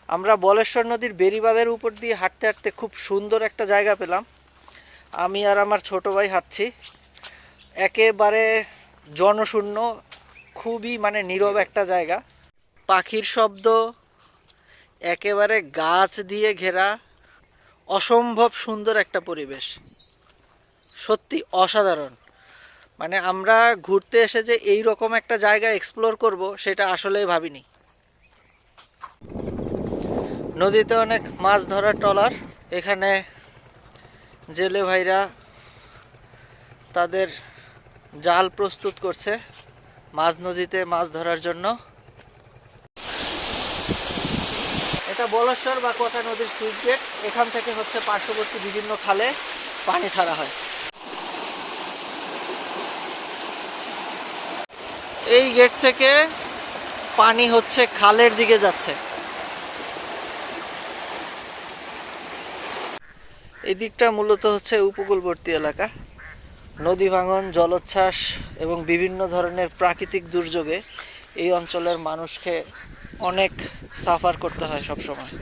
আমরা বলেশ্বর নদীর বেড়িবাঁধের উপর দিয়ে হাঁটতে হাঁটতে খুব সুন্দর একটা জায়গা পেলাম। আমি আর আমার ছোট ভাই হাঁটছি, একেবারে জনশূন্য, খুবই মানে নীরব একটা জায়গা। পাখির শব্দ, একেবারে গাছ দিয়ে ঘেরা, অসম্ভব সুন্দর একটা পরিবেশ, সত্যি অসাধারণ। মানে আমরা ঘুরতে এসে যে এই রকম একটা জায়গা এক্সপ্লোর করব সেটা আসলেই ভাবিনি। নদীতে অনেক মাছ ধরার ট্রলার, এখানে জেলে ভাইরা তাদের জাল প্রস্তুত করছে মাঝ নদীতে মাছ ধরার জন্য। এটা বলেশ্বর বা কোটা নদীর সুইচ গেট। এখান থেকে হচ্ছে পার্শ্ববর্তী বিভিন্ন খালে পানি ছাড়া হয়। এই গেট থেকে পানি হচ্ছে খালের দিকে যাচ্ছে। এই দিকটা মূলত হচ্ছে উপকূলবর্তী এলাকা। নদী ভাঙন, জলোচ্ছ্বাস এবং বিভিন্ন ধরনের প্রাকৃতিক দুর্যোগে এই অঞ্চলের মানুষকে অনেক সাফার করতে হয় সবসময়।